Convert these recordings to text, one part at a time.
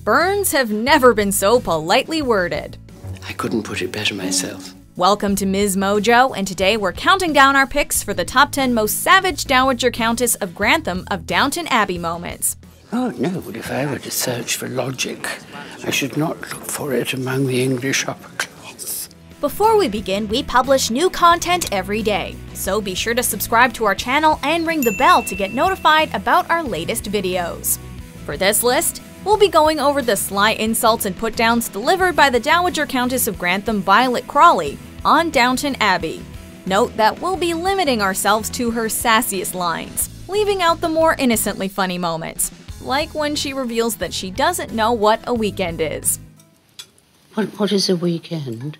Burns have never been so politely worded. I couldn't put it better myself. Welcome to MsMojo, and today we're counting down our picks for the top 10 most savage Dowager Countess of Grantham of Downton Abbey moments. Oh no, but if I were to search for logic, I should not look for it among the English upper class. Before we begin, we publish new content every day, so be sure to subscribe to our channel and ring the bell to get notified about our latest videos. For this list, we'll be going over the sly insults and put-downs delivered by the Dowager Countess of Grantham Violet Crawley on Downton Abbey. Note that we'll be limiting ourselves to her sassiest lines, leaving out the more innocently funny moments, like when she reveals that she doesn't know what a weekend is. What is a weekend?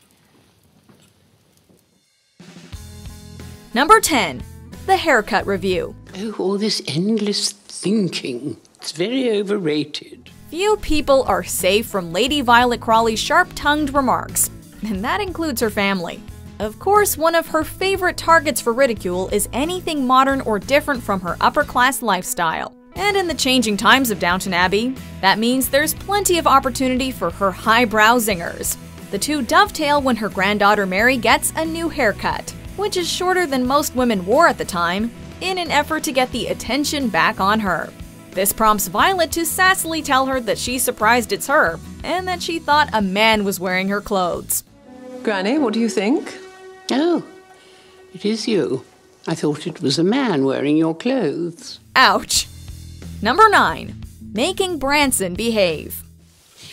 Number 10. The haircut review. Oh, all this endless thinking. It's very overrated. Few people are safe from Lady Violet Crawley's sharp-tongued remarks, and that includes her family. Of course, one of her favorite targets for ridicule is anything modern or different from her upper-class lifestyle. And in the changing times of Downton Abbey, that means there's plenty of opportunity for her highbrow zingers. The two dovetail when her granddaughter Mary gets a new haircut, which is shorter than most women wore at the time, in an effort to get the attention back on her. This prompts Violet to sassily tell her that she's surprised it's her, and that she thought a man was wearing her clothes. Granny, what do you think? Oh, it is you. I thought it was a man wearing your clothes. Ouch. Number 9. Making Branson behave.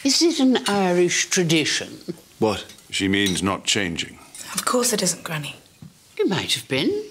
Is it an Irish tradition? What? She means not changing. Of course it isn't, Granny. It might have been.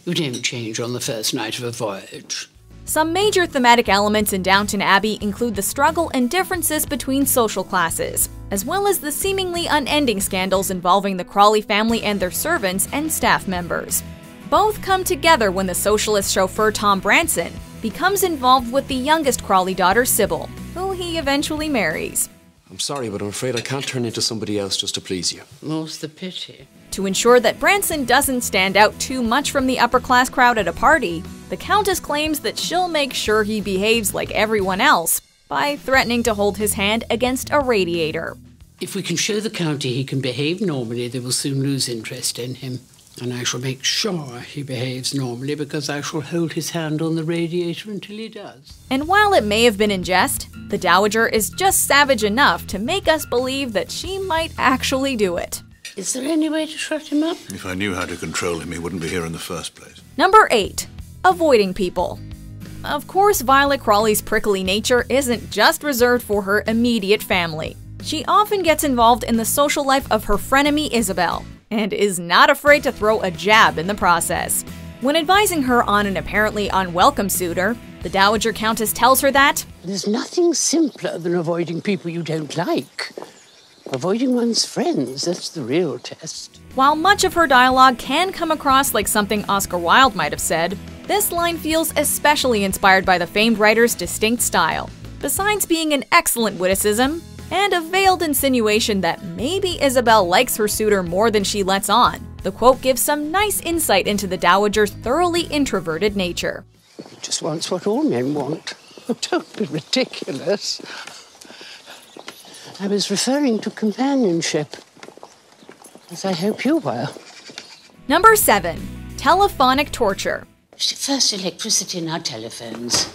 You don't change on the first night of a voyage. Some major thematic elements in Downton Abbey include the struggle and differences between social classes, as well as the seemingly unending scandals involving the Crawley family and their servants and staff members. Both come together when the socialist chauffeur Tom Branson becomes involved with the youngest Crawley daughter, Sybil, who he eventually marries. I'm sorry, but I'm afraid I can't turn into somebody else just to please you. More's the pity. To ensure that Branson doesn't stand out too much from the upper-class crowd at a party, the Countess claims that she'll make sure he behaves like everyone else by threatening to hold his hand against a radiator. If we can show the county he can behave normally, they will soon lose interest in him. And I shall make sure he behaves normally because I shall hold his hand on the radiator until he does. And while it may have been in jest, the Dowager is just savage enough to make us believe that she might actually do it. Is there any way to shut him up? If I knew how to control him, he wouldn't be here in the first place. Number 8. Avoiding people. Of course, Violet Crawley's prickly nature isn't just reserved for her immediate family. She often gets involved in the social life of her frenemy Isabel, and is not afraid to throw a jab in the process. When advising her on an apparently unwelcome suitor, the Dowager Countess tells her that there's nothing simpler than avoiding people you don't like. Avoiding one's friends, that's the real test. While much of her dialogue can come across like something Oscar Wilde might have said, this line feels especially inspired by the famed writer's distinct style. Besides being an excellent witticism, and a veiled insinuation that maybe Isabel likes her suitor more than she lets on, the quote gives some nice insight into the Dowager's thoroughly introverted nature. He just wants what all men want. Oh, don't be ridiculous. I was referring to companionship, as I hope you were. Number 7. Telephonic Torture. First electricity in our telephones.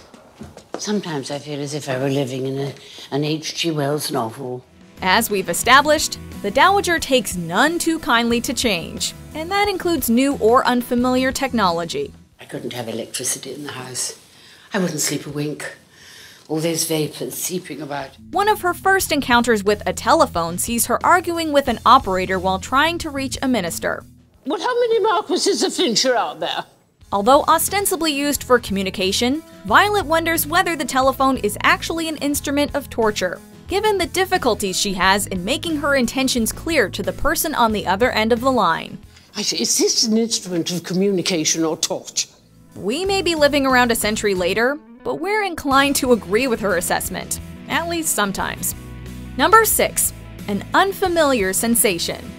Sometimes I feel as if I were living in an H.G. Wells novel. As we've established, the Dowager takes none too kindly to change, and that includes new or unfamiliar technology. I couldn't have electricity in the house. I wouldn't sleep a wink. All those vapors seeping about. One of her first encounters with a telephone sees her arguing with an operator while trying to reach a minister. Well, how many Marquises of Finch are out there? Although ostensibly used for communication, Violet wonders whether the telephone is actually an instrument of torture, given the difficulties she has in making her intentions clear to the person on the other end of the line. Is this an instrument of communication or torture? We may be living around a century later, but we're inclined to agree with her assessment, at least sometimes. Number 6. An unfamiliar sensation.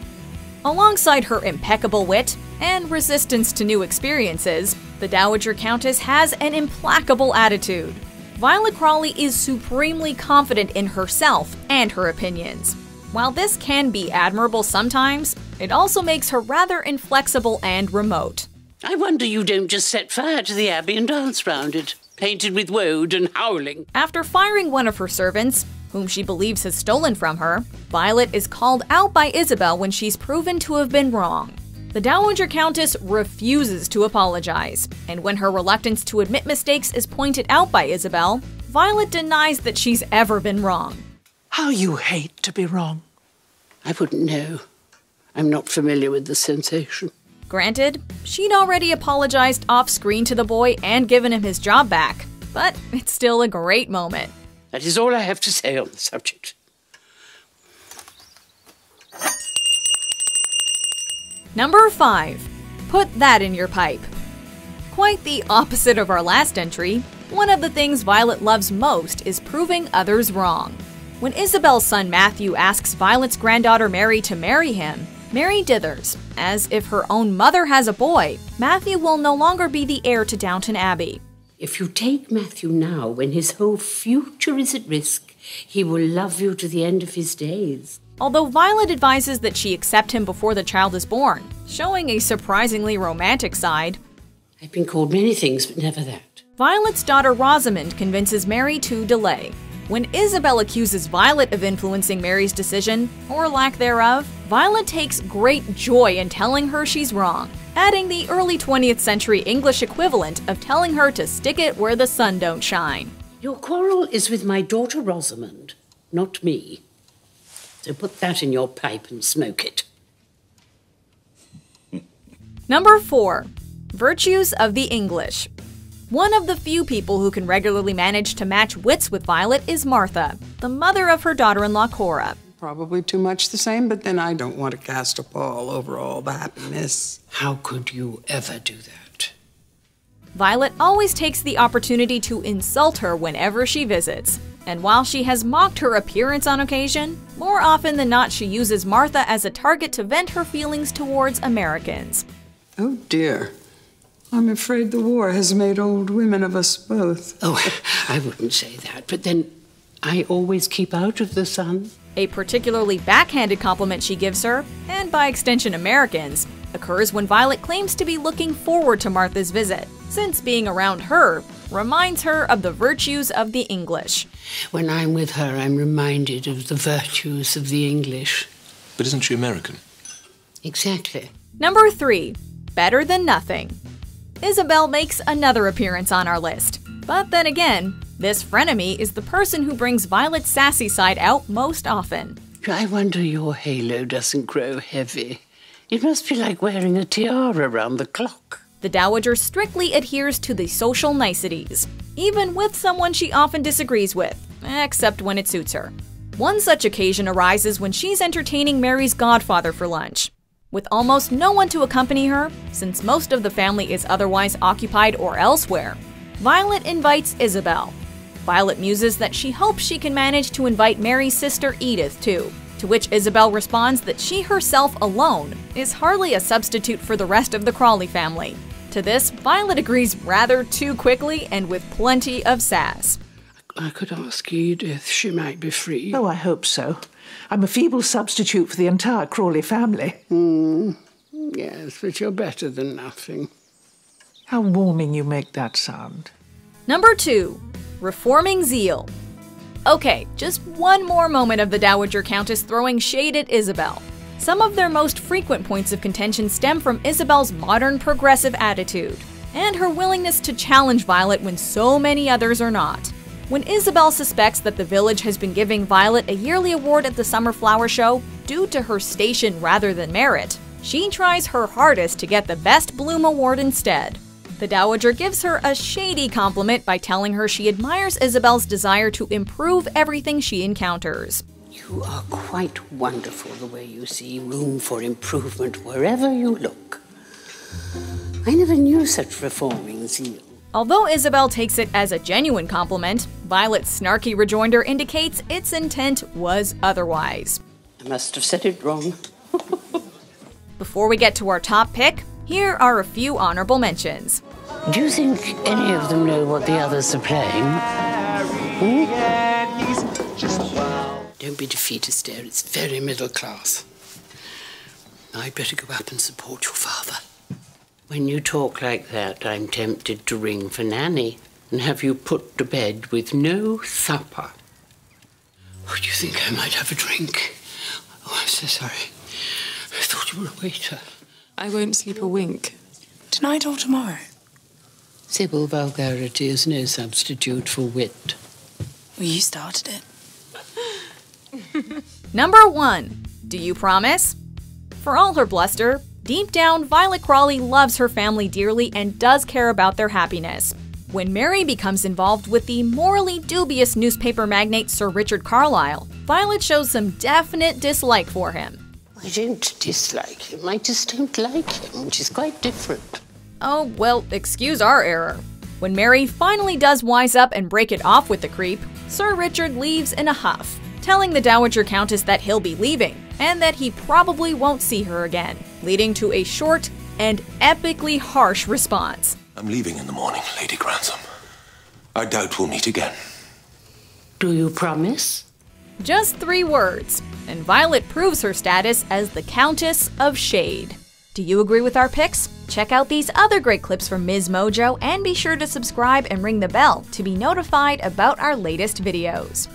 Alongside her impeccable wit and resistance to new experiences, the Dowager Countess has an implacable attitude. Violet Crawley is supremely confident in herself and her opinions. While this can be admirable sometimes, it also makes her rather inflexible and remote. I wonder you don't just set fire to the Abbey and dance round it, painted with woad and howling. After firing one of her servants, whom she believes has stolen from her, Violet is called out by Isabel when she's proven to have been wrong. The Dowager Countess refuses to apologize, and when her reluctance to admit mistakes is pointed out by Isabel, Violet denies that she's ever been wrong. How you hate to be wrong. I wouldn't know. I'm not familiar with the sensation. Granted, she'd already apologized off-screen to the boy and given him his job back, but it's still a great moment. That is all I have to say on the subject. Number 5. Put that in your pipe. Quite the opposite of our last entry, one of the things Violet loves most is proving others wrong. When Isabel's son Matthew asks Violet's granddaughter Mary to marry him, Mary dithers, as if her own mother has a boy, Matthew will no longer be the heir to Downton Abbey. If you take Matthew now, when his whole future is at risk, he will love you to the end of his days. Although Violet advises that she accept him before the child is born, showing a surprisingly romantic side. I've been called many things, but never that. Violet's daughter Rosamond convinces Mary to delay. When Isabel accuses Violet of influencing Mary's decision, or lack thereof, Violet takes great joy in telling her she's wrong, adding the early 20th century English equivalent of telling her to stick it where the sun don't shine. Your quarrel is with my daughter Rosamond, not me. So put that in your pipe and smoke it. Number 4. Virtues of the English. One of the few people who can regularly manage to match wits with Violet is Martha, the mother of her daughter-in-law Cora. Probably too much the same, but then I don't want to cast a pall over all the happiness. How could you ever do that? Violet always takes the opportunity to insult her whenever she visits. And while she has mocked her appearance on occasion, more often than not she uses Martha as a target to vent her feelings towards Americans. Oh dear. I'm afraid the war has made old women of us both. Oh, I wouldn't say that, but then I always keep out of the sun. A particularly backhanded compliment she gives her, and by extension Americans, occurs when Violet claims to be looking forward to Martha's visit, since being around her reminds her of the virtues of the English. When I'm with her, I'm reminded of the virtues of the English. But isn't she American? Exactly. Number 3. Better than nothing. Isabel makes another appearance on our list. But then again, this frenemy is the person who brings Violet's sassy side out most often. I wonder your halo doesn't grow heavy. It must be like wearing a tiara round the clock. The Dowager strictly adheres to the social niceties, even with someone she often disagrees with, except when it suits her. One such occasion arises when she's entertaining Mary's godfather for lunch. With almost no one to accompany her, since most of the family is otherwise occupied or elsewhere, Violet invites Isabel. Violet muses that she hopes she can manage to invite Mary's sister Edith too, to which Isabel responds that she herself alone is hardly a substitute for the rest of the Crawley family. To this, Violet agrees rather too quickly and with plenty of sass. I could ask Edith. She might be free. Oh, I hope so. I'm a feeble substitute for the entire Crawley family. Yes, but you're better than nothing. How warming you make that sound. Number 2. Reforming Zeal. Okay, just one more moment of the Dowager Countess throwing shade at Isabel. Some of their most frequent points of contention stem from Isabel's modern progressive attitude, and her willingness to challenge Violet when so many others are not. When Isabel suspects that the village has been giving Violet a yearly award at the Summer Flower Show due to her station rather than merit, she tries her hardest to get the Best Bloom award instead. The Dowager gives her a shady compliment by telling her she admires Isabel's desire to improve everything she encounters. You are quite wonderful the way you see room for improvement wherever you look. I never knew such reforming zeal. Although Isabel takes it as a genuine compliment, Violet's snarky rejoinder indicates its intent was otherwise. I must have said it wrong. Before we get to our top pick, here are a few honorable mentions. Do you think any of them know what the others are playing? Yeah, he's just wow. Don't be defeatist, dear. It's very middle class. I'd better go up and support your father. When you talk like that, I'm tempted to ring for Nanny and have you put to bed with no supper. Oh, do you think I might have a drink? Oh, I'm so sorry. I thought you were a waiter. I won't sleep a wink. Tonight or tomorrow? Civil vulgarity is no substitute for wit. Well, you started it. Number 1. Do you promise? For all her bluster, deep down, Violet Crawley loves her family dearly and does care about their happiness. When Mary becomes involved with the morally dubious newspaper magnate Sir Richard Carlisle, Violet shows some definite dislike for him. I don't dislike him, I just don't like him, which is quite different. Oh, well, excuse our error. When Mary finally does wise up and break it off with the creep, Sir Richard leaves in a huff, telling the Dowager Countess that he'll be leaving, and that he probably won't see her again, leading to a short and epically harsh response. I'm leaving in the morning, Lady Grantham. I doubt we'll meet again. Do you promise? Just 3 words, and Violet proves her status as the Countess of Shade. Do you agree with our picks? Check out these other great clips from MsMojo and be sure to subscribe and ring the bell to be notified about our latest videos.